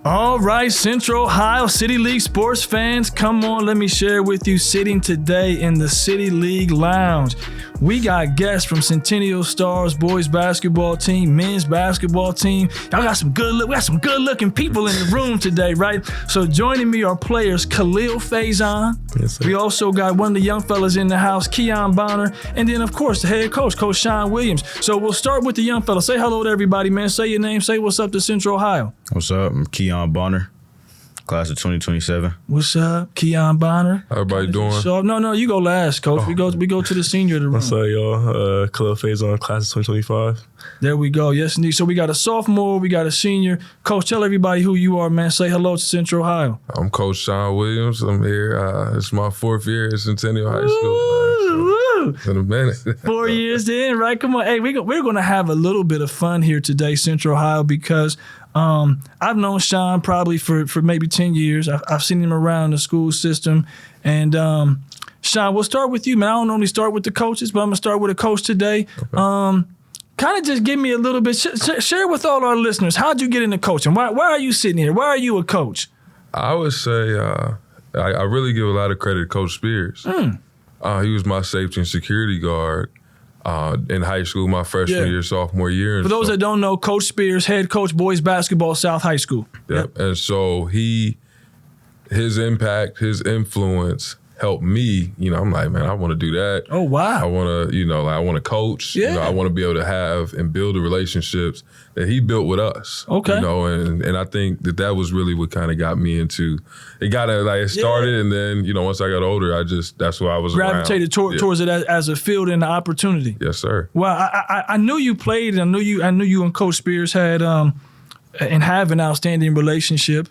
All right, Central Ohio City League sports fans, come on, let me share with you sitting today in the City League Lounge. We got guests from Centennial Stars boys basketball team, men's basketball team. Y'all got some good looking people in the room today, right? So joining me are players Kal-el Faison. Yes, sir. We also got one of the young fellas in the house, Keon Bonner, and then of course the head coach, Coach Shawn Williams. So we'll start with the young fella. Say hello to everybody, man. Say your name. Say what's up to Central Ohio. What's up? I'm Keon Bonner, class of 2027. What's up, Keon Bonner? How everybody doing? So, no, you go last, Coach. We go to the senior of the room. What's up, y'all? Kal-el Faison, class of 2025. There we go. Yes, indeed. So we got a sophomore, we got a senior. Coach, tell everybody who you are, man. Say hello to Central Ohio. I'm Coach Shawn Williams. I'm here. It's my 4th year at Centennial High School. Woo! It's in a minute. 4 years in, right? Come on. Hey, we're going to have a little bit of fun here today, Central Ohio, because I've known Shawn probably for maybe 10 years. I've seen him around the school system. And Shawn, we'll start with you, man. I don't normally start with the coaches, but I'm going to start with a coach today. Okay. Kind of just give me a little bit, share with all our listeners, how'd you get into coaching? Why are you sitting here? Why are you a coach? I would say I really give a lot of credit to Coach Spears. He was my safety and security guard in high school, my freshman year, sophomore year. For those that don't know, Coach Spears, head coach, boys basketball, South High School. Yep. And so his impact, his influence helped me. I'm like, man, I want to do that. Oh, wow. I want to, I want to coach. Yeah. I want to be able to have and build the relationships that he built with us. Okay. And I think that was really what kind of got me into it. It started, and then, once I got older, that's what I was gravitated towards it as a field and an opportunity. Yes, sir. Well, I knew you played, and I knew you and Coach Spears had and have an outstanding relationship.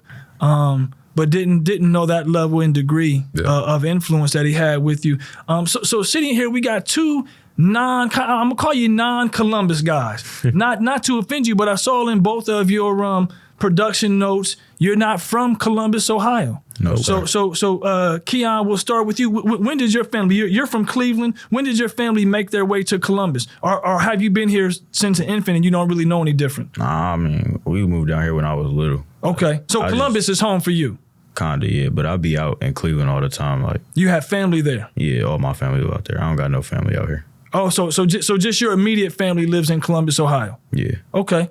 But didn't know that level and degree of influence that he had with you. So sitting here, we got two I'm gonna call you non-Columbus guys. not to offend you, but I saw in both of your production notes, you're not from Columbus, Ohio. No. So Keon, we'll start with you. When did your family? You're from Cleveland. When did your family make their way to Columbus, or have you been here since an infant and you don't really know any different? Nah, I mean, we moved down here when I was little. Okay, so Columbus is home for you. Kinda, yeah, but I'll be out in Cleveland all the time. Like, you have family there? Yeah, all my family live out there. I don't got no family out here. Oh, so just your immediate family lives in Columbus, Ohio? Yeah. Okay.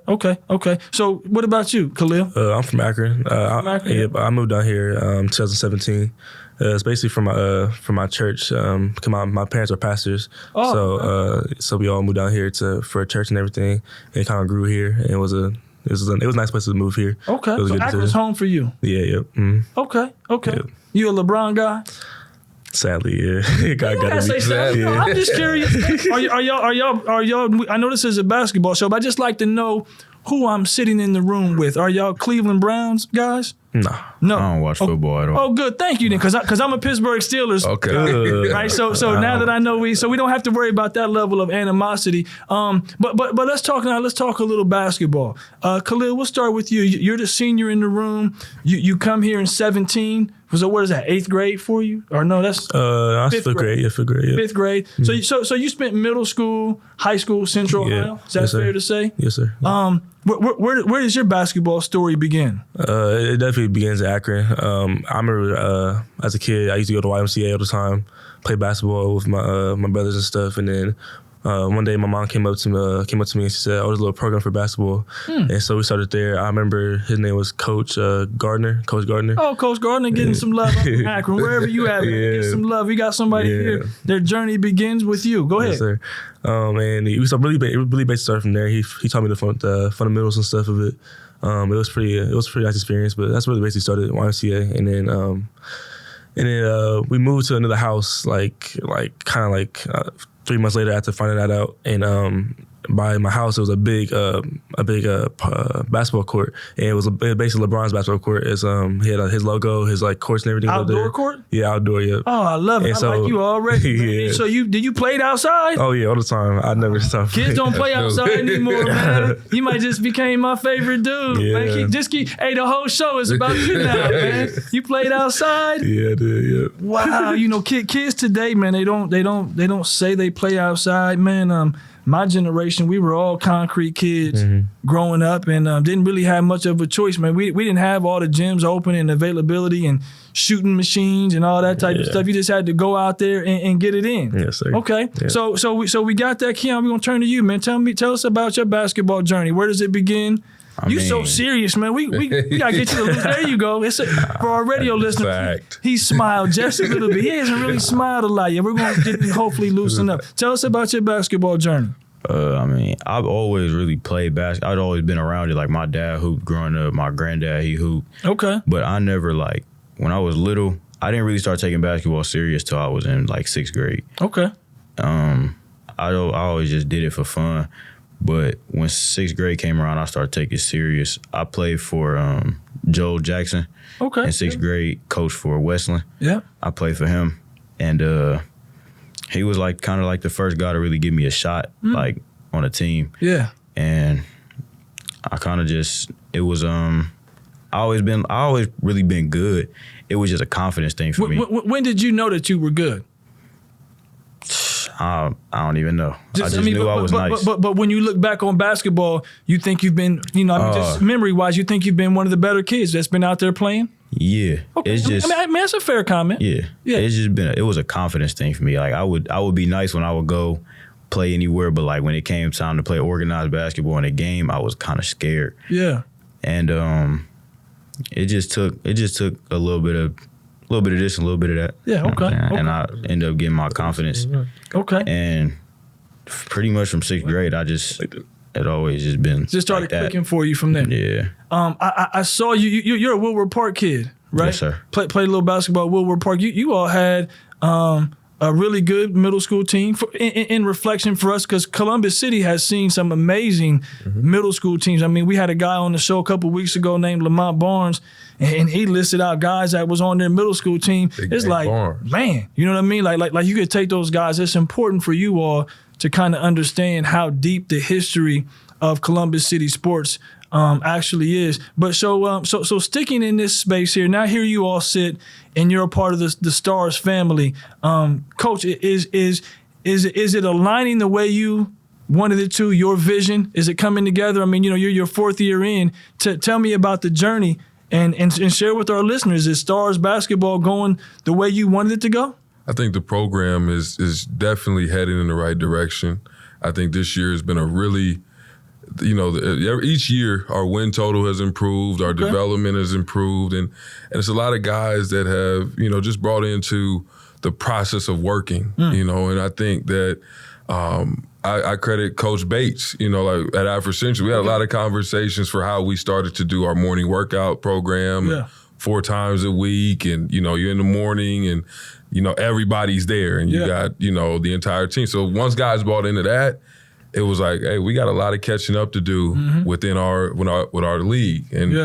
So what about you, Kal-el? I'm from Akron. I moved down here 2017. It's basically from my church. My parents are pastors, so we all moved down here for a church and everything. And it kind of grew here, and it was a nice place to move here. Okay, so Akron's home for you. Yeah, yep. Mm-hmm. Okay. Yep. You a LeBron guy? Sadly, yeah. Gotta say sadly. No, I'm just curious. Are y'all? I know this is a basketball show, but I just like to know who I'm sitting in the room with. Are y'all Cleveland Browns guys? No. I don't watch football at all. Oh, good. Thank you then, because I'm a Pittsburgh Steelers. Okay. Right. So now that I know we don't have to worry about that level of animosity. But let's talk now. Let's talk a little basketball. Kal-el, we'll start with you. You're the senior in the room. You come here in 17. So what is that? 8th grade for you? Or no, that's 5th grade. Yeah, 5th grade. Yeah. 5th grade. Mm-hmm. So you spent middle school, high school, Central Ohio. Is that fair to say? Yes, sir. Where does your basketball story begin? It definitely begins in Akron. I remember as a kid, I used to go to YMCA all the time, play basketball with my brothers and stuff. And then one day, my mom came up to me and she said, "Oh, there's a little program for basketball." And so we started there. I remember his name was Coach Gardner. Coach Gardner. Oh, Coach Gardner, getting some love up in Akron, wherever you at. Get some love. We got somebody here. Their journey begins with you. Go ahead. Yes, sir. And we really basically started from there. He taught me the fundamentals and stuff of it. It was pretty nice experience, but that's really basically started at YMCA. And then we moved to another house, like 3 months later after finding that out. And by my house, it was a big basketball court, and it was basically LeBron's basketball court. He had his logo, his courts and everything. Outdoor court? Yeah, outdoor. Yeah. Oh, I love it. I like you already. Yeah. So did you play it outside? Oh yeah, all the time. I never stopped. Kids don't play outside anymore, man. You might just became my favorite dude. Yeah. Man, hey, the whole show is about you now, man. You played outside? Yeah, I did. Yeah. Wow. Kids today, man, they don't say they play outside, man. my generation, we were all concrete kids growing up and didn't really have much of a choice, man. We didn't have all the gyms open and availability and shooting machines and all that type of stuff. You just had to go out there and get it in. Yes, sir. Okay. Yeah. So we got that, Keon. We're gonna turn to you, man. Tell us about your basketball journey. Where does it begin? You so serious, man. We gotta get you to lose. There you go. For our radio listeners, he smiled just a little bit. He hasn't really smiled a lot yet. We're gonna get hopefully loosen up. Tell us about your basketball journey. I've always really played basketball. I'd always been around it. Like my dad hooped growing up. My granddad, he hooped. Okay. But I never when I was little, I didn't really start taking basketball serious till I was in 6th grade. Okay. I always just did it for fun. But when 6th grade came around, I started taking it serious. I played for Joel Jackson. Okay. In 6th grade, coach for Westland. Yeah. I played for him. And he was kind of the first guy to really give me a shot, on a team. Yeah. And I kind of it was I always really been good. It was just a confidence thing for me. When did you know that you were good? I don't even know. I just knew I was nice. But when you look back on basketball, you think you've been, just memory-wise, you think you've been one of the better kids that's been out there playing? Yeah. Okay. It's just, that's a fair comment. Yeah. It's just it was a confidence thing for me. I would be nice when I would go play anywhere, but when it came time to play organized basketball in a game, I was kind of scared. Yeah. And it just took a little bit of this and a little bit of that. Yeah, okay. And I ended up getting my confidence. Okay. And pretty much from 6th grade, it always just been just started clicking for you from there. Yeah. I saw you're a Woodward Park kid, right? Yes, sir. Played a little basketball at Woodward Park. You all had a really good middle school team in reflection for us, because Columbus City has seen some amazing middle school teams. I mean, we had a guy on the show a couple weeks ago named Lamont Barnes, and he listed out guys that was on their middle school team. It's like, man, you know what I mean? Like you could take those guys. It's important for you all to kind of understand how deep the history of Columbus City sports actually is. But so sticking in this space here, now here you all sit and you're a part of the Stars family. Coach, is it aligning the way you wanted it to, your vision? Is it coming together? I mean, you're your 4th year in. Tell me about the journey and share with our listeners, is Stars basketball going the way you wanted it to go? I think the program is definitely heading in the right direction. I think this year has been a really, each year our win total has improved, our development has improved, and it's a lot of guys that have, just brought into the process of working, and I think that I credit Coach Bates, at Afrocentric. We had a lot of conversations for how we started to do our morning workout program 4 times a week, and, you're in the morning and, everybody's there and you got, the entire team. So once guys bought into that, it was like, hey, we got a lot of catching up to do within our league. And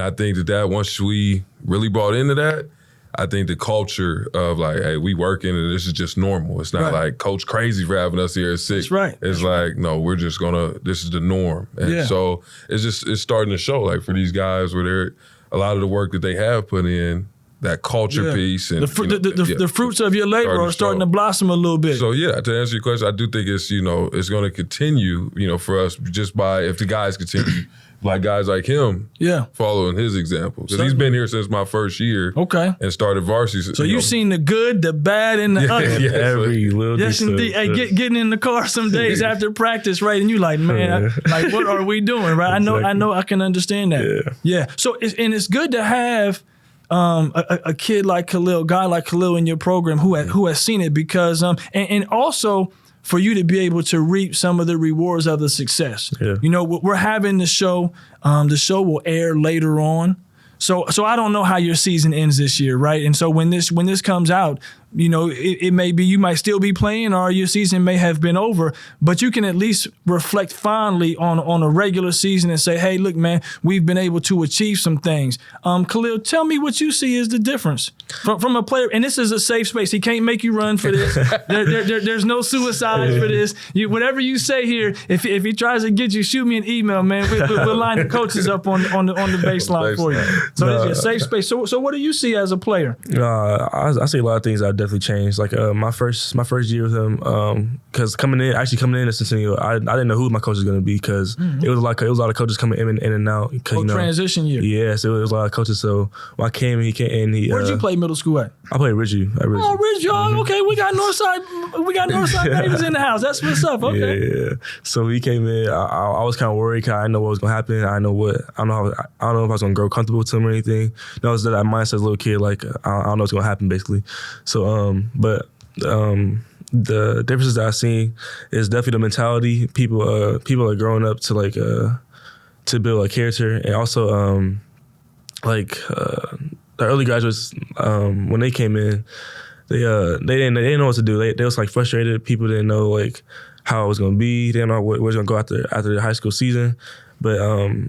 I think that once we really bought into that, I think the culture of hey, we working and this is just normal. It's not like Coach crazy for having us here at 6. That's right. It's no, we're just this is the norm. And so it's starting to show for these guys where a lot of the work that they have put in, that culture piece. And the fruits of your labor are starting to blossom a little bit. So to answer your question, I do think it's, it's going to continue, for us just by, if the guys continue, guys like him following his example. Because he's been here since my first year. Okay. And started varsity. So you've seen the good, the bad, and the ugly. Every little yes, indeed. Hey, getting in the car some days after practice, right? And you man, what are we doing, right? Exactly. I know I can understand that. Yeah. So it's good to have a kid like Kal-el, guy like Kal-el in your program who has seen it, because and also for you to be able to reap some of the rewards of the success. Yeah. We're having the show. The show will air later on. So I don't know how your season ends this year, right? And so when this comes out, it may be you might still be playing or your season may have been over, but you can at least reflect fondly on a regular season and say, hey, look, man, we've been able to achieve some things. Kal-el, tell me what you see is the difference from a player. And this is a safe space. He can't make you run for this. There's no suicide for this. Whatever you say here, if he tries to get you, shoot me an email, man. We'll line the coaches up on the baseline for you. So it's a safe space. So what do you see as a player? I see a lot of things I definitely changed. Like my first year with him, because coming in to Centennial, I didn't know who my coach was going to be because it was a lot of coaches coming in and out. Transition year. Yeah, so it was a lot of coaches. So when I came, he came and he. Where'd you play middle school at? I played Ridgeview. Oh, Ridgeview. Okay, we got Northside babies in the house. That's what's up. Okay. Yeah. So he came in. I was kind of worried because I didn't know what was going to happen. I don't know if I was going to grow comfortable with him or anything. That was that mindset as a little kid. Like I don't know what's going to happen basically. So the differences that I've seen is definitely the mentality. People are growing up to like to build a character, and also the early graduates when they came in, they didn't know what to do. They was like frustrated. People didn't know like how it was going to be. They didn't know where it was going to go after the high school season. But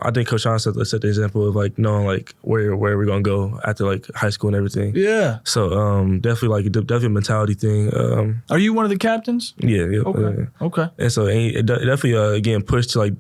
I think Coach Shawn set the example of like knowing like where we're gonna go after like high school and everything. Yeah. So definitely a mentality thing. Are you one of the captains? Yeah. Okay. Okay. And so it definitely again pushed to like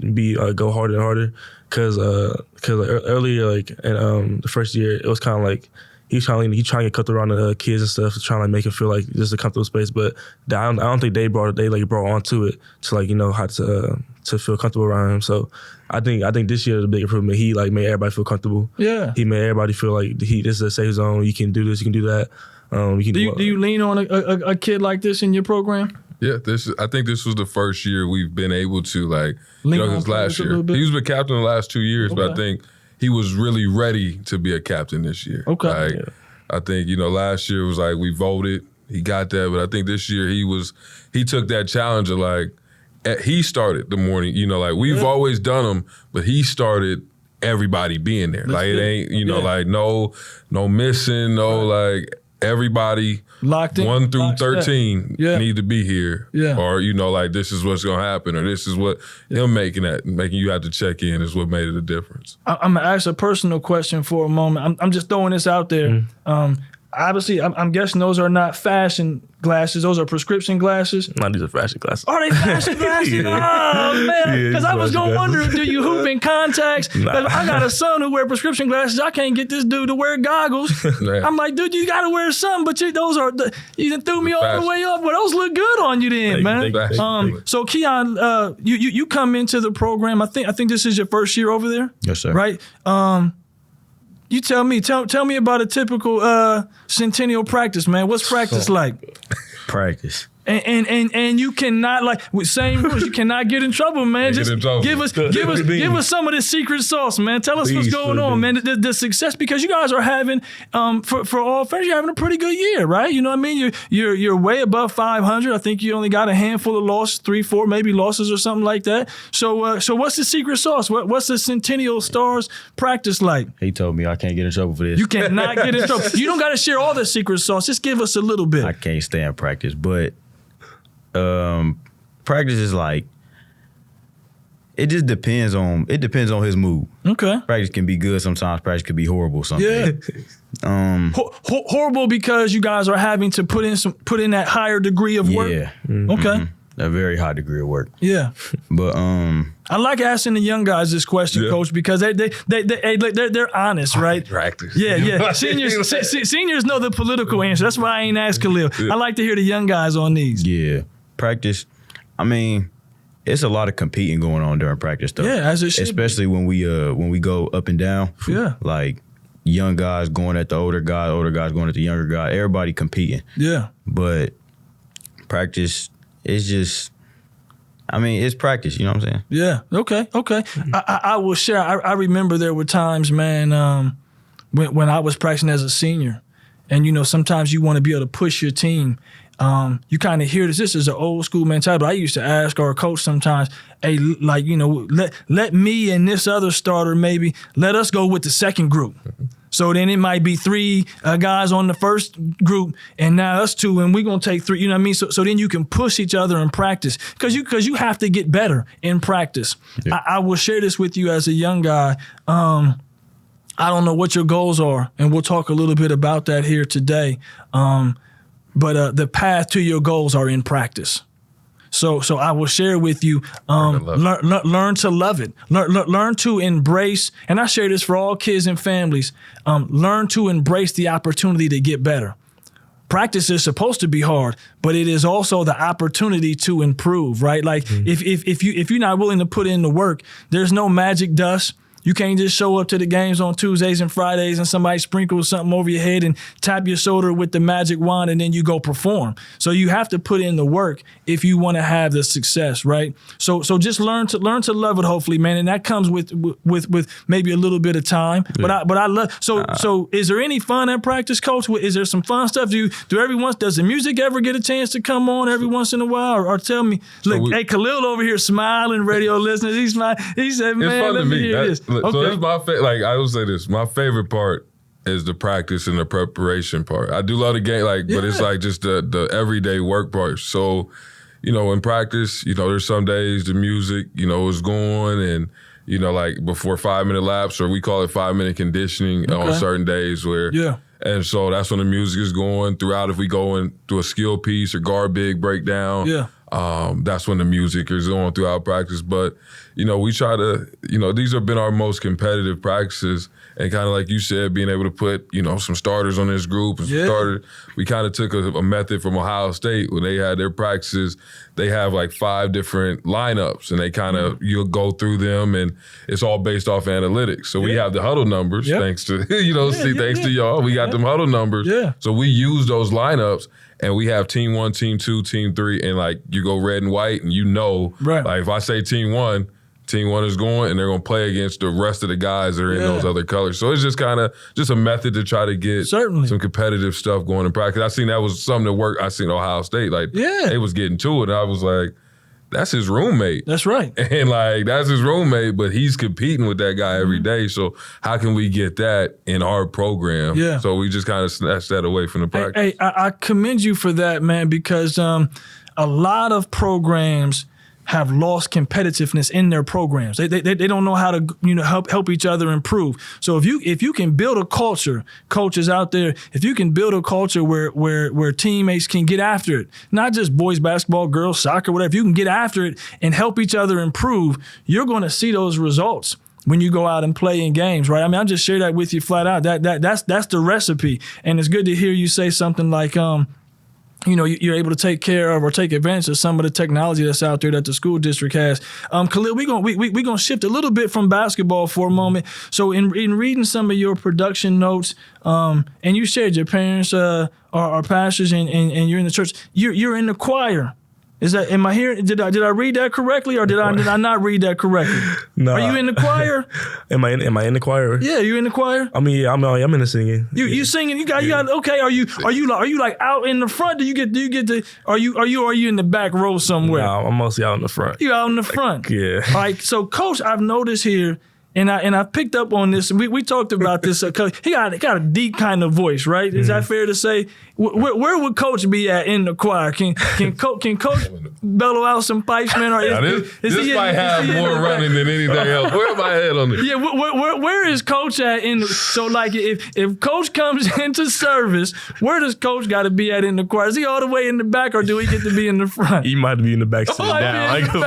go harder and harder because earlier like in the first year it was kind of like he trying to get comfortable around the kids and stuff, trying to like make it feel like this is a comfortable space. But I don't think they brought onto it to like how to feel comfortable around him. So I think this year the big improvement. He like made everybody feel comfortable. Yeah. He made everybody feel like this is a safe zone. You can do this. You can do that. Do you lean on a kid like this in your program? Yeah, I think this was the first year we've been able to like because last year he was the captain the last 2 years, but I think he was really ready to be a captain this year. Okay. Like, I think, last year was like we voted, he got that, but I think this year he took that challenge of like, he started the morning, like we've always done them, but he started everybody being there. Like it ain't, like no missing, like everybody locked in 1 through 13 need to be here. Yeah. Or, like this is what's gonna happen, or this is what him making you have to check in is what made it a difference. I'm gonna ask a personal question for a moment. I'm just throwing this out there. Obviously, I'm guessing those are not fashion glasses. Those are prescription glasses. No, these are fashion glasses. Are they fashion glasses? Oh, man. Because I was going to wonder, do you hoop in contacts? Nah. I got a son who wear prescription glasses. I can't get this dude to wear goggles. I'm like, dude, you got to wear something. But you done threw me all the way up. Well, those look good on you then, man. So, Keon, you come into the program. I think this is your first year over there. Yes, sir. Right? You tell me about a typical Centennial practice, man. What's practice like? Practice. And you cannot, like, with same rules, you cannannot get in trouble, man. Just give us some of the secret sauce, man. Tell us what's going on, man. The success, because you guys are having, for all fans, you're having a pretty good year, right? You know what I mean? You're way above 500. I think you only got a handful of losses, 3-4 maybe losses or something like that. So what's the secret sauce? What's the Centennial Stars practice like? He told me I can't get in trouble for this. You cannot get in trouble. You don't got to share all the secret sauce. Just give us a little bit. I can't stand practice, but practice is like, it just depends on his mood. Okay. Practice can be good sometimes. Practice can be horrible sometimes. Yeah. Horrible because you guys are having to put in that higher degree of work. Yeah. Okay. A very high degree of work. Yeah. But I like asking the young guys this question, Coach, because they're honest, right? Practice. Yeah. Seniors know the political answer. That's why I ain't asked Khalil. I like to hear the young guys on these. Yeah. Practice, I mean, it's a lot of competing going on during practice, though. Yeah, as it should especially be. when we go up and down. Yeah. Like young guys going at the older guys going at the younger guy. Everybody competing. Yeah. But practice is just, I mean, it's practice. You know what I'm saying? Yeah. Okay. I will share. I remember there were times, man, when I was practicing as a senior, and sometimes you want to be able to push your team. You kind of hear this. This is an old school mentality. But I used to ask our coach sometimes, hey, like, let me and this other starter maybe, let us go with the second group. So then it might be 3 guys on the first group, and now us 2, and we're going to take 3. You know what I mean? So then you can push each other in practice because you have to get better in practice. Yeah. I will share this with you as a young guy. I don't know what your goals are, and we'll talk a little bit about that here today. But the path to your goals are in practice. So I will share with you, learn to love it. Learn to embrace, and I share this for all kids and families, learn to embrace the opportunity to get better. practice is supposed to be hard, but it is also the opportunity to improve, right? Like if you're not willing to put in the work, there's no magic dust. You can't just show up to the games on Tuesdays and Fridays and somebody sprinkles something over your head and tap your shoulder with the magic wand and then you go perform. So you have to put in the work if you want to have the success, right? So just learn to love it, hopefully, man, and that comes with maybe a little bit of time. Yeah. But I love. So is there any fun at practice, Coach? Is there some fun stuff? Does the music ever get a chance to come on every once in a while, or tell me? Look, hey, Kal-el over here smiling, radio listeners. He's smiling. He said, "Man, let me hear this." Okay. So Okay. it's my like I would say this. My favorite part is the practice and the preparation part. I do love the game, but it's like just the everyday work part. So, in practice, there's some days the music, is going and, like before 5-minute laps, or we call it 5-minute conditioning on certain days where, and so that's when the music is going throughout. If we go into a skill piece or guard big breakdown, that's when the music is going throughout practice. But, we try to, these have been our most competitive practices. And kind of like you said, being able to put, some starters on this group and some starters. We kind of took a method from Ohio State when they had their practices. They have like 5 different lineups and they kind of, you'll go through them and it's all based off analytics. So we have the huddle numbers thanks to, thanks to y'all. We got them huddle numbers. Yeah. So we use those lineups. And we have team 1, team 2, team 3, and like you go red and white, and like if I say team 1 is going, and they're going to play against the rest of the guys that are in those other colors. So it's just kind of just a method to try to get some competitive stuff going in practice. I seen that was something that worked. I seen Ohio State, they was getting to it, and I was like, that's his roommate. That's right. And that's his roommate, but he's competing with that guy every day. So how can we get that in our program? Yeah. So we just kind of snatched that away from the practice. Hey, I commend you for that, man, because a lot of programs have lost competitiveness in their programs. They don't know how to help each other improve. So if you can build a culture, coaches out there, if you can build a culture where teammates can get after it, not just boys basketball, girls soccer, whatever, if you can get after it and help each other improve, you're going to see those results when you go out and play in games, right? I mean, I just share that with you flat out. That's the recipe. And it's good to hear you say something like you're able to take care of or take advantage of some of the technology that's out there that the school district has. Kal-el, we're gonna shift a little bit from basketball for a moment. So in reading some of your production notes, and you shared your parents are pastors and you're in the church. You're in the choir. Am I hearing? Did I read that correctly, or did I not read that correctly? No. Are you in the choir? Am I in the choir? Yeah, you in the choir? I mean, I'm in the singing. You singing? You got okay. Are you like out in the front? Do you get to? Are you in the back row somewhere? No, I'm mostly out in the front. You out in the front? Yeah. All right. So, Coach, I've noticed here. And I picked up on this. We talked about this. He got a deep kind of voice, right? Is that fair to say? Where would Coach be at in the choir? Can Coach bellow out some pipes, man? Or this might have more running than anything else. Where am I at on this? Yeah, where is Coach at in the? So like if Coach comes into service, where does Coach got to be at in the choir? Is he all the way in the back, or do he get to be in the front? He might be in the back sitting down. In the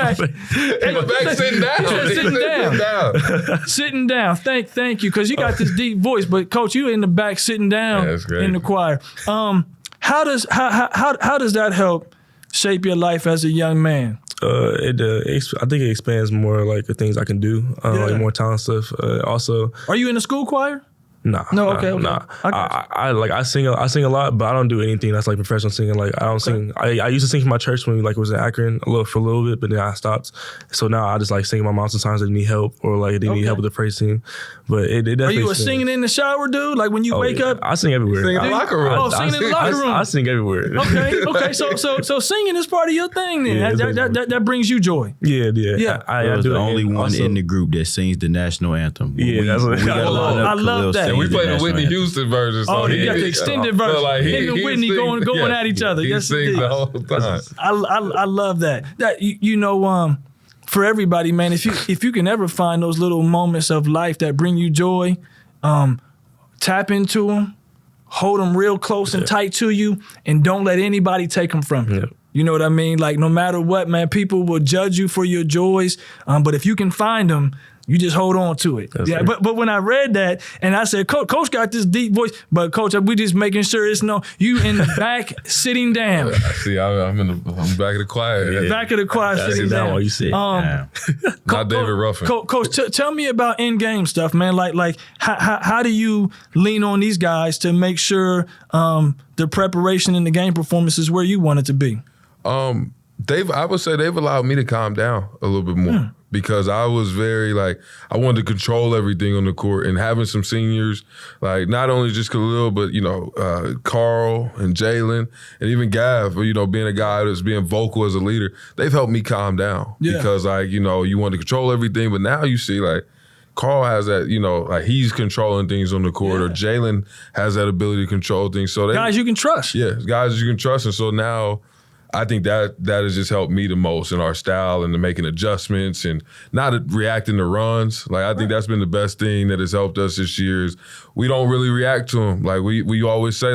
back sitting down. Sitting down. Sitting down. Thank you, because you got this deep voice. But Coach, you in the back sitting down in the choir. How does that help shape your life as a young man? I think it expands more like the things I can do, like more talent stuff. Also, are you in the school choir? Nah. I sing a lot, but I don't do anything that's like professional singing. Like I don't sing. I used to sing for my church when we was in Akron for a little bit, but then I stopped. So now I just like sing my mom sometimes they need help or like they need help with the praise team. But it definitely. Are you a singing in the shower dude? Like when you wake up? I sing everywhere. Sing in the locker room. Singing in the locker room. I sing everywhere. Okay. So singing is part of your thing then. Yeah, that brings you joy. Yeah. I was the only one in the group that sings the national anthem. Yeah, that's what I love that. We played the Whitney Houston version. So he got the extended version. Like him and Whitney going at each other. He sings the whole time. I love that. For everybody, man, if you can ever find those little moments of life that bring you joy, tap into them, hold them real close and tight to you, and don't let anybody take them from you. Yeah. You know what I mean? Like no matter what, man, people will judge you for your joys, but if you can find them, You just hold on to it. That's yeah, right. but when I read that and I said, Coach got this deep voice, but Coach, we just making sure it's you in the back sitting down. See, I'm back of the choir. Back of the choir sitting down. While you sit. Not David Ruffin. Coach, tell me about in-game stuff, man. Like how do you lean on these guys to make sure the preparation and the game performance is where you want it to be? I would say they've allowed me to calm down a little bit more because I was very I wanted to control everything on the court, and having some seniors, not only just Kal-el, but Carl and Jalen and even Gav, being a guy that's being vocal as a leader, they've helped me calm down because you want to control everything, but now you see Carl has that, he's controlling things on the court, or Jalen has that ability to control things. So guys you can trust. Yeah, guys you can trust, and so now I think that has just helped me the most in our style and making adjustments and not reacting to runs. I think that's been the best thing that has helped us this year is we don't really react to them. We always say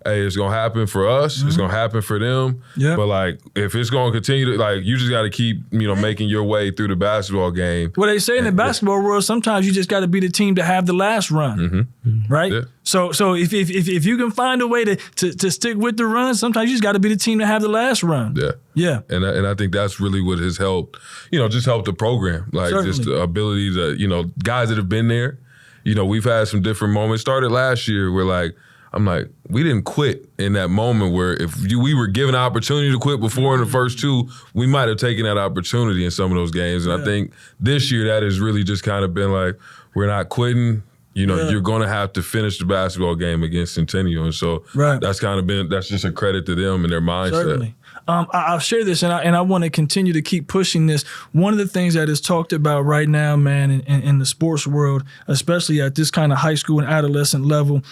hey, it's gonna happen for us. It's gonna happen for them. Yeah. But if it's gonna continue to you just got to keep making your way through the basketball game. Well, they say in the basketball world, sometimes you just got to be the team to have the last run, right? Yeah. So if you can find a way to stick with the run, sometimes you just got to be the team to have the last run. Yeah. Yeah. And I think that's really what has helped, just helped the program. Just the ability to, guys that have been there, we've had some different moments. Started last year where I'm we didn't quit in that moment where if we were given an opportunity to quit before in the first two, we might have taken that opportunity in some of those games. And I think this year that has really just kind of been we're not quitting. You're going to have to finish the basketball game against Centennial. And so that's just a credit to them and their mindset. Certainly. I'll share this, and I want to continue to keep pushing this. One of the things that is talked about right now, man, in the sports world, especially at this kind of high school and adolescent level,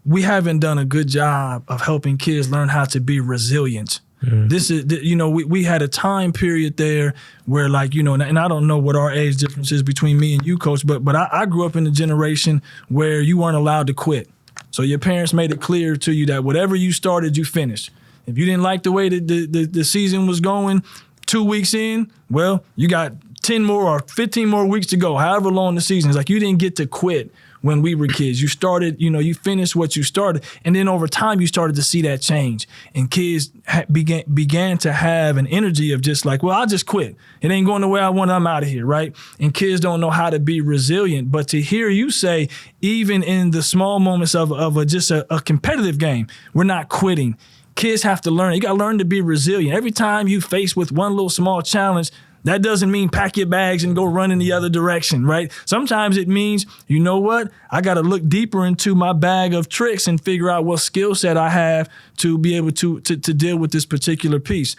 we haven't done a good job of helping kids learn how to be resilient. This is, we had a time period there where and I don't know what our age difference is between me and you, Coach, but I grew up in a generation where you weren't allowed to quit. So your parents made it clear to you that whatever you started, you finished. If you didn't like the way the season was going 2 weeks in, well, you got 10 more or 15 more weeks to go, however long the season is. You didn't get to quit when we were kids. You started, you finished what you started. And then over time, you started to see that change. And kids began to have an energy of just well, I'll just quit. It ain't going the way I want, I'm out of here, right? And kids don't know how to be resilient. But to hear you say, even in the small moments of a competitive game, we're not quitting. Kids have to learn. You got to learn to be resilient. Every time you face with one little small challenge, that doesn't mean pack your bags and go run in the other direction, right? Sometimes it means, you know what? I got to look deeper into my bag of tricks and figure out what skill set I have to be able to deal with this particular piece.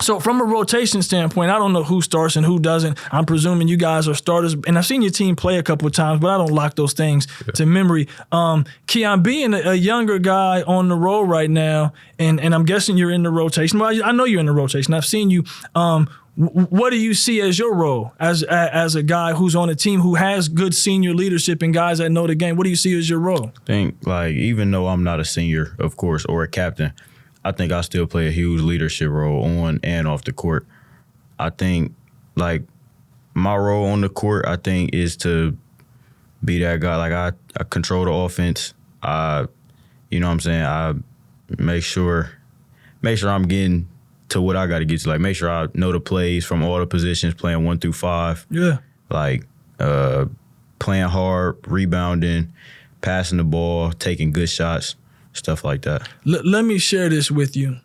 So from a rotation standpoint, I don't know who starts and who doesn't. I'm presuming you guys are starters, and I've seen your team play a couple of times, but I don't lock those things to memory. Keon, being a younger guy on the road right now, and I'm guessing you're in the rotation. Well, I know you're in the rotation. I've seen you. What do you see as your role as a guy who's on a team who has good senior leadership and guys that know the game? What do you see as your role? I think, even though I'm not a senior, of course, or a captain, I think I still play a huge leadership role on and off the court. I think, my role on the court, I think, is to be that guy. I control the offense. I make sure I'm getting to what I got to get to. Make sure I know the plays from all the positions, playing 1 through 5. Yeah. Playing hard, rebounding, passing the ball, taking good shots. Stuff like that. Let me share this with you.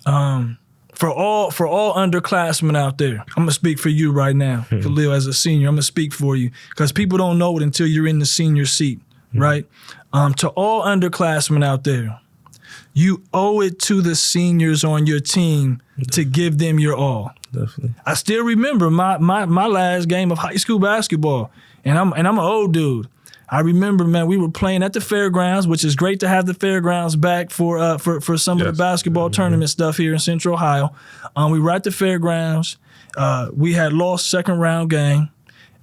For all underclassmen out there, I'm going to speak for you right now. Kal-el, as a senior, I'm going to speak for you because people don't know it until you're in the senior seat, right? To all underclassmen out there, you owe it to the seniors on your team to give them your all. Definitely. I still remember my last game of high school basketball, and I'm an old dude. I remember, man, we were playing at the fairgrounds, which is great to have the fairgrounds back for some of the basketball tournament stuff here in Central Ohio. We were at the fairgrounds. We had lost second round game,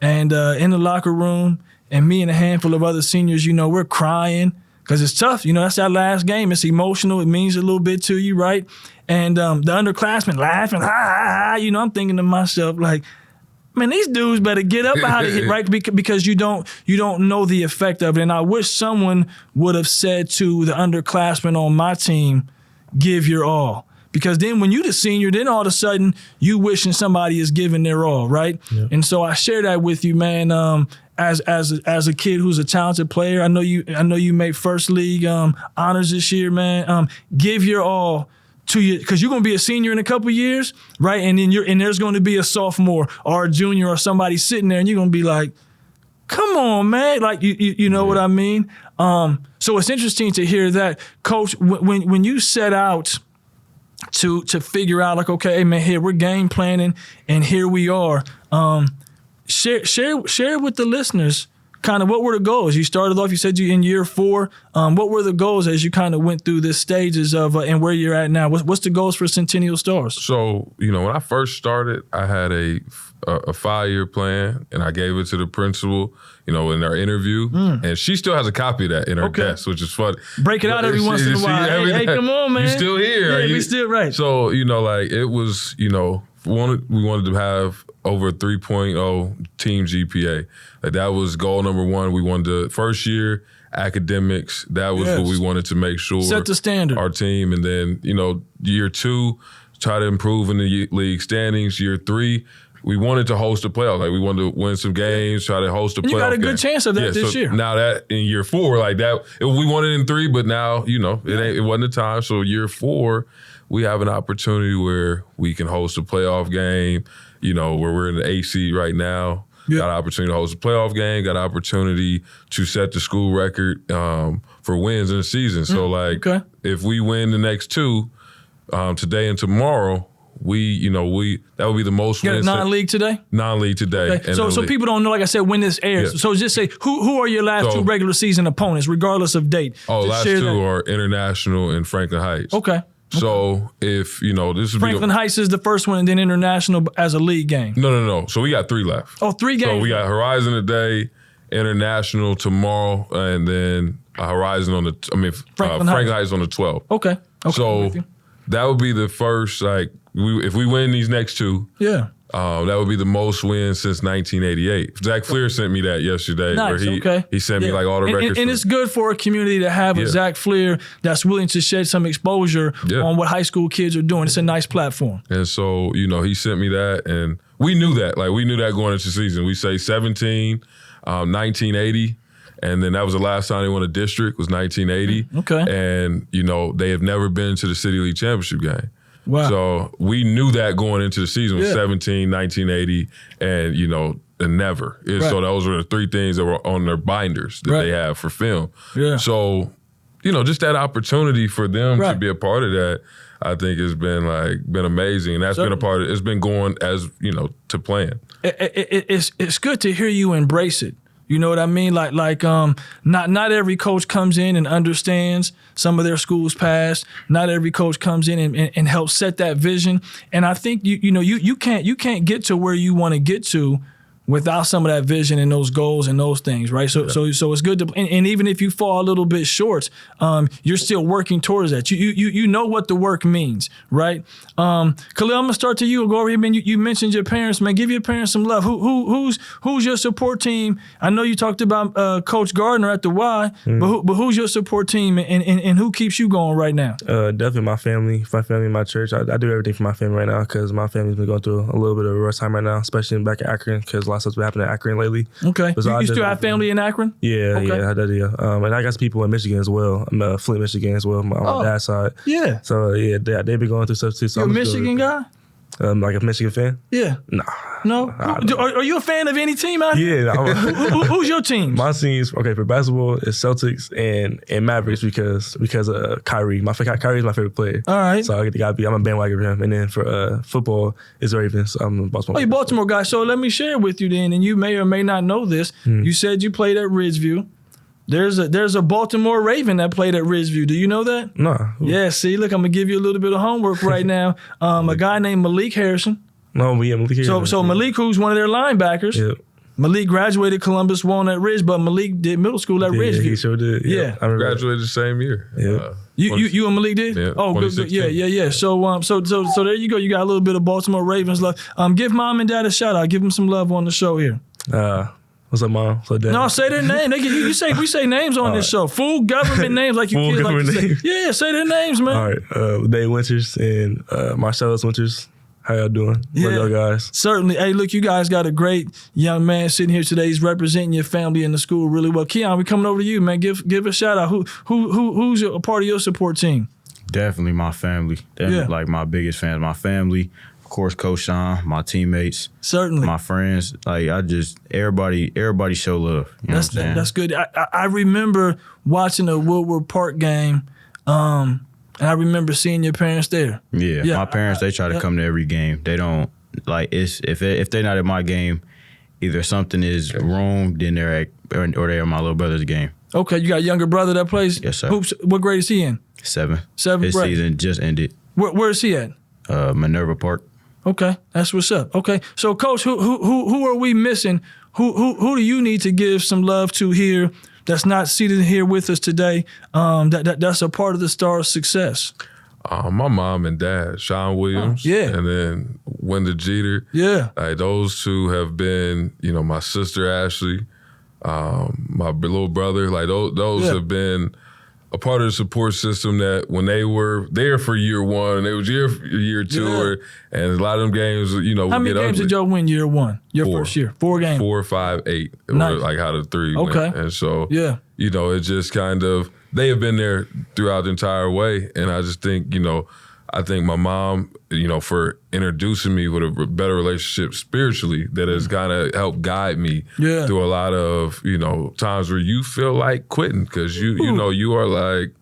and in the locker room, and me and a handful of other seniors, we're crying because it's tough. That's our last game. It's emotional. It means a little bit to you, right? And the underclassmen laughing, ha, ha, ha. I'm thinking to myself, man, man, these dudes better get up out of here, right? Because you don't know the effect of it. And I wish someone would have said to the underclassmen on my team, give your all. Because then when you the senior, then all of a sudden you wishing somebody is giving their all, right? Yeah. And so I share that with you, man. As a kid who's a talented player, I know you made first league honors this year, man. Give your all to you, because you're gonna be a senior in a couple years, right? And then there's going to be a sophomore or a junior or somebody sitting there, and you're gonna be like, come on, man, like you know what I mean? So it's interesting to hear that, Coach. When you set out to figure out, like, okay, hey, man, here we're game planning, and here we are. Share with the listeners kind of what were the goals. You started off, you said you in year 4. What were the goals as you kind of went through the stages of and where you're at now? What's the goals for Centennial Stars? So, when I first started, I had a 5-year plan, and I gave it to the principal, in our interview. And she still has a copy of that in her desk, which is funny. Break it out every once in a while. Hey, come on, man. You still here. Yeah, we still right. So, it was, we wanted to have over 3.0 team GPA. Like, that was goal number 1. We wanted to, first year, academics, that was what we wanted to make sure. Set the standard. Our team. And then, year 2, try to improve in the league standings. Year 3, we wanted to host a playoff. Like, we wanted to win some games, try to host a playoff. You got a good chance of that this year. Now that in year 4, like that, we wanted it in 3, but now, it wasn't the time. So year 4, we have an opportunity where we can host a playoff game, where we're in the 8th seed right now. Got an opportunity to host a playoff game, got an opportunity to set the school record for wins in the season. So, if we win the next 2, today and tomorrow, that would be the most wins. Non-league today? Non-league today. Okay. So people don't know, like I said, when this airs. Yeah. So just say, who are your last 2 regular season opponents, regardless of date? Oh, last 2 are International and Franklin Heights. Okay. So if, this is Franklin Heights is the first one, and then International as a league game. No. So we got 3 left. Oh, 3 games. So we got Horizon today, International tomorrow, and then Horizon on Franklin Heights on the 12th. Okay. So that would be the first, if we win these next 2, that would be the most wins since 1988. Zach Fleer sent me that yesterday. Nice, where he sent me all the records. And it's good for a community to have a Zach Fleer that's willing to shed some exposure on what high school kids are doing. It's a nice platform. And so, he sent me that, and we knew that. We knew that going into the season. We say 17, 1980. And then that was the last time they won a district, was 1980. Okay. And, they have never been to the City League Championship game. Wow. So we knew that going into the season was 17, 1980, and, and never. So those were the 3 things that were on their binders that they have for film. Yeah. So, just that opportunity for them to be a part of that, I think has been amazing. And that's been a part of it. It's been going as, to plan. It's good to hear you embrace it. You know what I mean? Not every coach comes in and understands some of their school's past. Not every coach comes in and helps set that vision. And I think you can't get to where you want to get to without some of that vision and those goals and those things, right? So it's good to, and even if you fall a little bit short, you're still working towards that. You know what the work means, right? Kal-el, I'm gonna start to you. Go over here, man. You mentioned your parents, man. Give your parents some love. Who's your support team? I know you talked about Coach Gardner at the Y, but who's your support team, and who keeps you going right now? Definitely my family, my church. I do everything for my family right now because my family's been going through a little bit of a rough time right now, especially back in Akron, because a lot of stuff's been happening in Akron lately. Okay. You still have family in Akron? Yeah, I do. And I got some people in Michigan as well. I'm Flint, Michigan as well, on my dad's side. Yeah. So they've been going through stuff too. So you a Michigan guy? Like a Michigan fan? Yeah. Nah. No? Are you a fan of any team out here? Yeah. Who's your team? My team's, for basketball, it's Celtics and Mavericks because of Kyrie. Kyrie's my favorite player. All right. So I'm a bandwagon for him. And then for football, it's Ravens. So I'm a Baltimore. Oh, you Baltimore guy. So let me share with you then, and you may or may not know this. You said you played at Ridgeview. There's a Baltimore Raven that played at Ridgeview. Do you know that? No. Yeah, see, look, I'm going to give you a little bit of homework right now. A guy named Malik Harrison. No, Malik Harrison. So Malik, who's one of their linebackers, Malik graduated Columbus Walnut Ridge, but Malik did middle school at Ridgeview. He sure did. Yeah. I remember. Graduated the same year. Yeah. You and Malik did? Yeah, Oh, good. 2016. Yeah. So there you go. You got a little bit of Baltimore Ravens love. Give mom and dad a shout out. Give them some love on the show here. What's up, Mom? What's up, Dad? No, say their name. We say names on this show. Full government names like you Full kids like to government say. Yeah, say their names, man. All right. Dave Winters and Marcellus Winters. How y'all doing? Love y'all guys. Certainly. Hey, look, you guys got a great young man sitting here today. He's representing your family and the school really well. Keon, we coming over to you, man. Give a shout out. Who's a part of your support team? Definitely my family. Like my biggest fans, my family. Of course, Coach Shawn, my teammates. Certainly. My friends. Like everybody show love. You know what I'm saying? That's good. I remember watching a Woodward Park game, and I remember seeing your parents there. Yeah. My parents, they try to come to every game. They don't like if they're not at my game, either something is wrong, then they're at or they're at my little brother's game. Okay, you got a younger brother that plays? Yes, sir. Hoops. What grade is he in? 7. Seventh His grade. season just ended. Where is he at? Minerva Park. Okay, that's what's up. Okay, so Coach, who are we missing? Who do you need to give some love to here that's not seated here with us today? That's a part of the Star's success. My mom and dad, Shawn Williams, and then Wendell Jeter. Yeah, like those two have been, my sister Ashley, my little brother. Like those have been a part of the support system that when they were there for year one, they was year two, and a lot of them games, how many games did y'all win year one? First year, 4 games. 4, 5, 8. Nice. Like how the 3 went. And so it just kind of they have been there throughout the entire way, and I just think I think my mom, for introducing me with a better relationship spiritually that has kind of helped guide me through a lot of, times where you feel like quitting because you are like,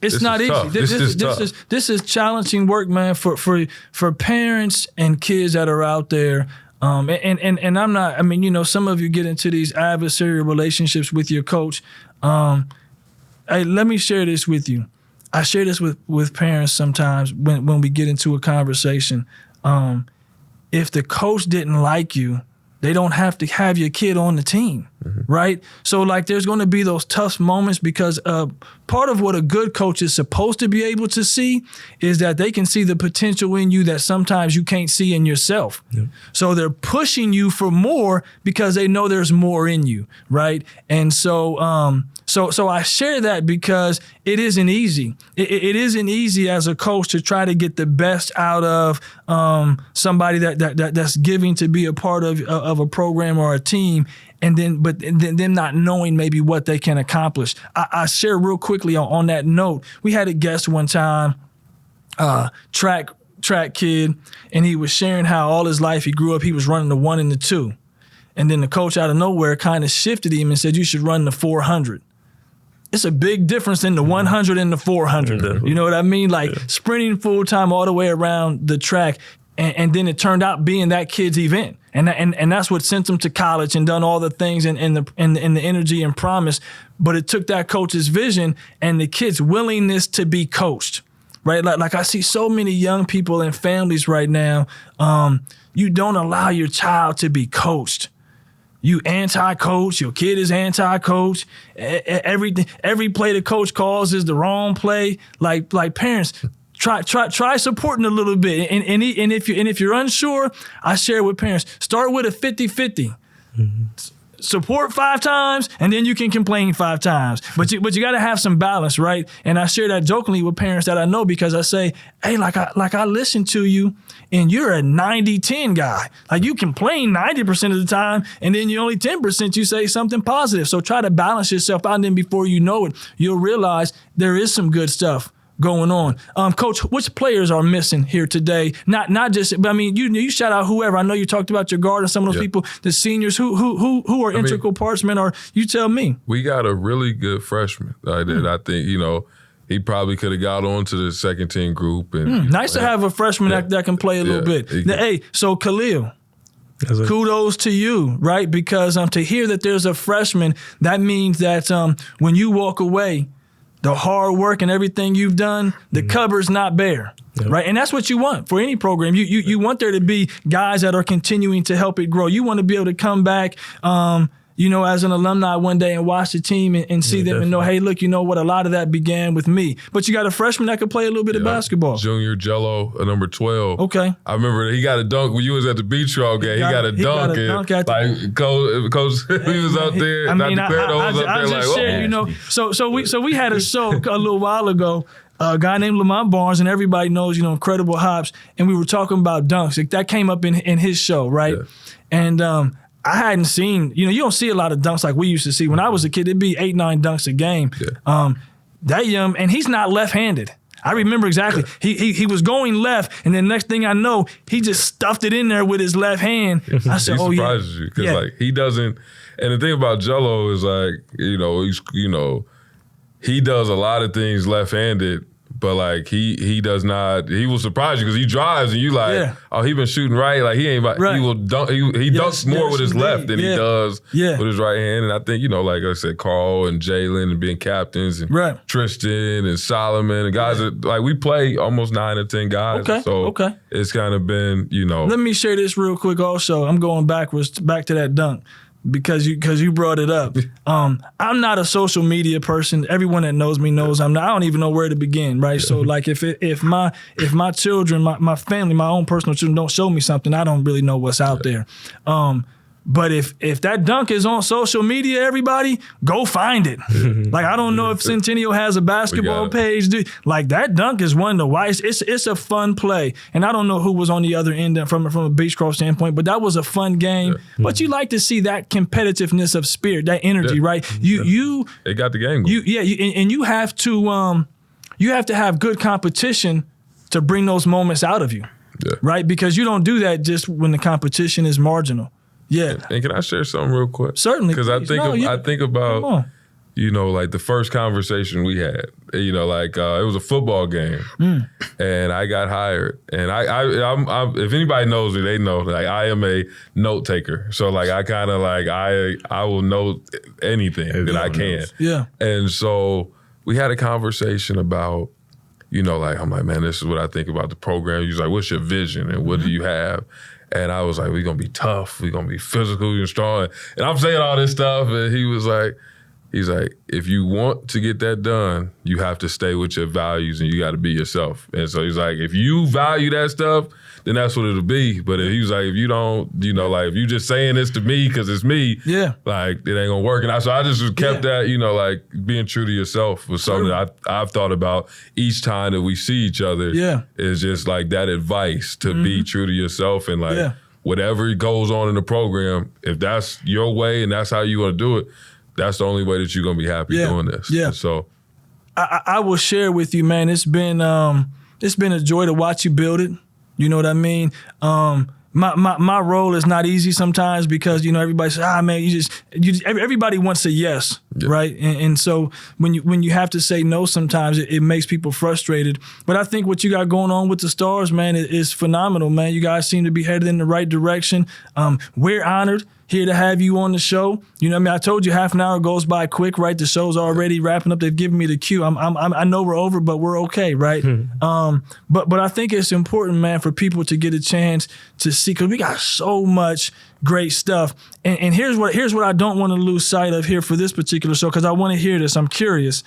it's not easy. This is challenging work, man, for parents and kids that are out there. And I'm not, some of you get into these adversarial relationships with your coach. Hey, let me share this with you. I share this with parents sometimes when we get into a conversation. If the coach didn't like you, they don't have to have your kid on the team, right? So, there's going to be those tough moments because part of what a good coach is supposed to be able to see is that they can see the potential in you that sometimes you can't see in yourself. Yep. So they're pushing you for more because they know there's more in you, right? And so, So I share that because it isn't easy. It isn't easy as a coach to try to get the best out of somebody that's giving to be a part of a program or a team, and then them not knowing maybe what they can accomplish. I share real quickly on that note. We had a guest one time, track kid, and he was sharing how all his life he grew up, he was running the 1 and the 2. And then the coach out of nowhere kind of shifted him and said, you should run the 400. It's a big difference in the 100 and the 400. You know what I mean? Sprinting full time all the way around the track. And then it turned out being that kid's event. And that's what sent him to college and done all the things and the energy and promise. But it took that coach's vision and the kid's willingness to be coached, right? Like I see so many young people and families right now, you don't allow your child to be coached. You anti-coach, your kid is anti-coach. Every play the coach calls is the wrong play. Like parents, try supporting a little bit. And if you're unsure, I share with parents, start with a 50-50. Mm-hmm. Support 5 times, and then you can complain 5 times. But you got to have some balance, right? And I share that jokingly with parents that I know because I say, hey, I listen to you, and you're a 90-10 guy. You complain 90% of the time, and then you only 10% you say something positive. So try to balance yourself out, and then before you know it, you'll realize there is some good stuff going on. Coach, which players are missing here today? Not just, but you shout out whoever. I know you talked about your guard and some of those people, the seniors. Who are integral parts, man? Or you tell me. We got a really good freshman that I think he probably could have got on to the second team group. And nice to have a freshman that can play a little bit. Hey, so Kal-el, kudos to you, right? Because to hear that there's a freshman, that means that when you walk away, the hard work and everything you've done, the cupboard's not bare. Yep. Right, and that's what you want for any program. You want there to be guys that are continuing to help it grow. You want to be able to come back, as an alumni one day and watch the team and see them definitely. And know, hey, look, you know what? A lot of that began with me. But you got a freshman that could play a little bit of basketball. Junior Jello, number 12. Okay. I remember he got a dunk when you was at the beach roll game. He got a dunk. Coach, he was up there. I just shared, So we had a show a little while ago. A guy named Lamont Barnes, and everybody knows, Incredible Hops, and we were talking about dunks. Like, that came up in his show, right? Yeah. And I hadn't seen, you don't see a lot of dunks like we used to see. When I was a kid, it'd be 8-9 dunks a game. Yeah. And he's not left-handed. I remember exactly. He was going left, and then next thing I know, he just stuffed it in there with his left hand. I said, he surprises you because he doesn't. And the thing about Jello is he does a lot of things left-handed, but he does not. He will surprise you because he drives and you oh, he been shooting right. Like he ain't. Right. He will dunk. He dunks more with his left than he does with his right hand. And I think like I said, Carl and Jalen and being captains and Tristan and Solomon and guys that we play almost 9 or 10 guys. Okay. So it's kind of been Let me share this real quick. Also, I'm going back to that dunk. Because you brought it up. I'm not a social media person. Everyone that knows me knows I'm not. I don't even know where to begin, right? So if my children, my family, my own personal children don't show me something, I don't really know what's out there. But if that dunk is on social media, everybody, go find it. I don't know if Centennial has a basketball page. That dunk is one of the whites. It's a fun play. And I don't know who was on the other end from a Beechcroft standpoint, but that was a fun game. Yeah. But you like to see that competitiveness of spirit, that energy, right? They got the game going. And you have to have good competition to bring those moments out of you, right? Because you don't do that just when the competition is marginal. Yeah. And can I share something real quick? Certainly. Because I think about, the first conversation we had, it was a football game and I got hired. And I'm if anybody knows me, they know I am a note taker. So I kind of I will note anything that I can. Yeah. And so we had a conversation about, I'm like, man, this is what I think about the program. He's like, what's your vision and what do you have? And I was like, we're going to be tough. We're going to be physical and strong. And I'm saying all this stuff. And he's like, if you want to get that done, you have to stay with your values and you got to be yourself. And so he's like, if you value that stuff, then that's what it'll be. But he was like, if you don't, if you just saying this to me because it's me, it ain't going to work. And so I just kept that, being true to yourself was something that I've thought about each time that we see each other. Yeah. Is just that advice to be true to yourself and whatever goes on in the program, if that's your way and that's how you want to do it, that's the only way that you're going to be happy doing this. Yeah. And so I will share with you, man, it's been a joy to watch you build it. You know what I mean? My role is not easy sometimes because, everybody says, man, everybody wants a yes, right? And so when you have to say no sometimes, it makes people frustrated. But I think what you got going on with the Stars, man, is phenomenal, man. You guys seem to be headed in the right direction. We're honored here to have you on the show. You know what I mean? I told you half an hour goes by quick, right? The show's already wrapping up. They've given me the cue. I know we're over, but we're okay, right? But I think it's important, man, for people to get a chance to see, because we got so much great stuff. And here's what I don't want to lose sight of here for this particular show, because I want to hear this. I'm curious.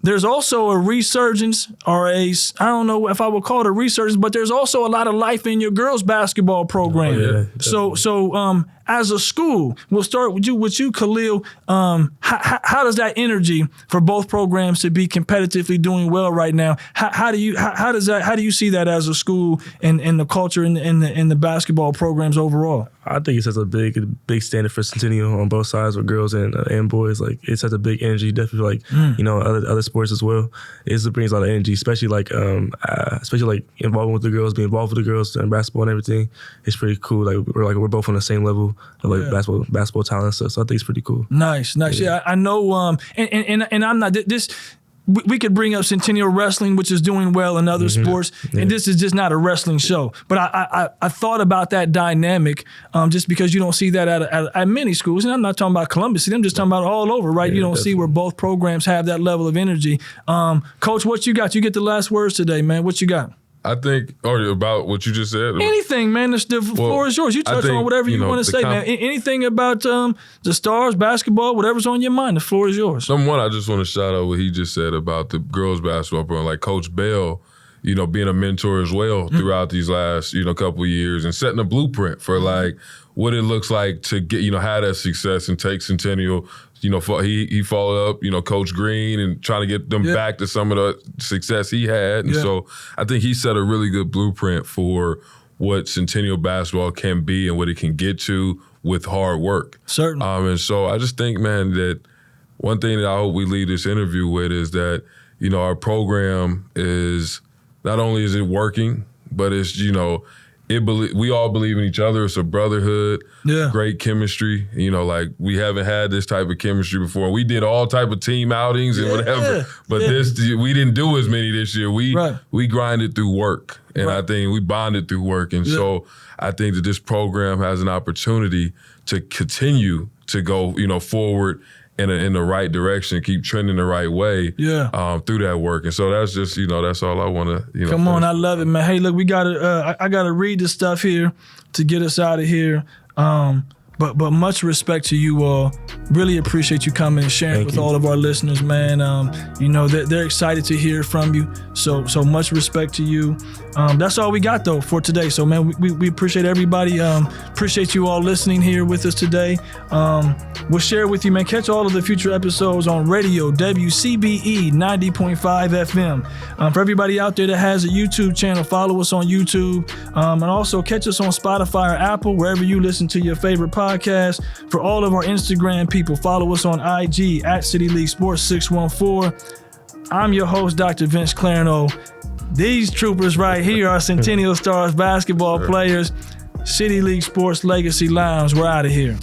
There's also a resurgence, or I don't know if I would call it a resurgence, but there's also a lot of life in your girls' basketball program. So as a school, we'll start with you, Khalil. How does that energy for both programs to be competitively doing well right now? How do you see that as a school and the culture in the basketball programs overall? I think it sets a big standard for Centennial on both sides with girls and boys. It sets a big energy, definitely other sports as well. It brings a lot of energy, especially involving with the girls, being involved with the girls in basketball and everything. It's pretty cool. We're both on the same level of basketball talent and stuff. So I think it's pretty cool. Nice. Yeah, I know. And I'm not this. we could bring up Centennial Wrestling, which is doing well in other sports, and this is just not a wrestling show. But I thought about that dynamic just because you don't see that at many schools. And I'm not talking about Columbus City. I'm just talking about all over, right? You don't see where both programs have that level of energy. Coach, what you got? You get the last words today, man. What you got? I think, about what you just said. Anything, man. The floor is yours. You touch on whatever you want to say, man. Anything about the Stars, basketball, whatever's on your mind, the floor is yours. Number one, I just want to shout out what he just said about the girls basketball program. Like Coach Bell, being a mentor as well throughout these last, couple of years and setting a blueprint for like what it looks like to get, have that success and take Centennial. He followed up, Coach Green and trying to get them back to some of the success he had. And so I think he set a really good blueprint for what Centennial basketball can be and what it can get to with hard work. Certainly. And so I just think, man, that one thing that I hope we leave this interview with is that, our program is not only is it working, but it's, we all believe in each other. It's a brotherhood, great chemistry. Like we haven't had this type of chemistry before. We did all type of team outings and whatever, but we didn't do as many this year. We grinded through work, and I think we bonded through work. And so I think that this program has an opportunity to continue to go, forward in the right direction, keep trending the right way through that work. And so that's just, that's all I want to, Come on, I love it, man. Hey, look, we got to, I got to read this stuff here to get us out of here. But much respect to you all. Really appreciate you coming and sharing with all of our listeners, man. They're excited to hear from you. So much respect to you. That's all we got though for today. So man, we appreciate everybody. Appreciate you all listening here with us today. We'll share with you, man. Catch all of the future episodes on radio, WCBE 90.5 FM. For everybody out there that has a YouTube channel, follow us on YouTube. And also catch us on Spotify or Apple, wherever you listen to your favorite podcast. For all of our Instagram people, follow us on IG at City League Sports 614. I'm your host, Dr. Vince Clarno. These troopers right here are Centennial Stars basketball players. City League Sports Legacy Lounge. We're out of here.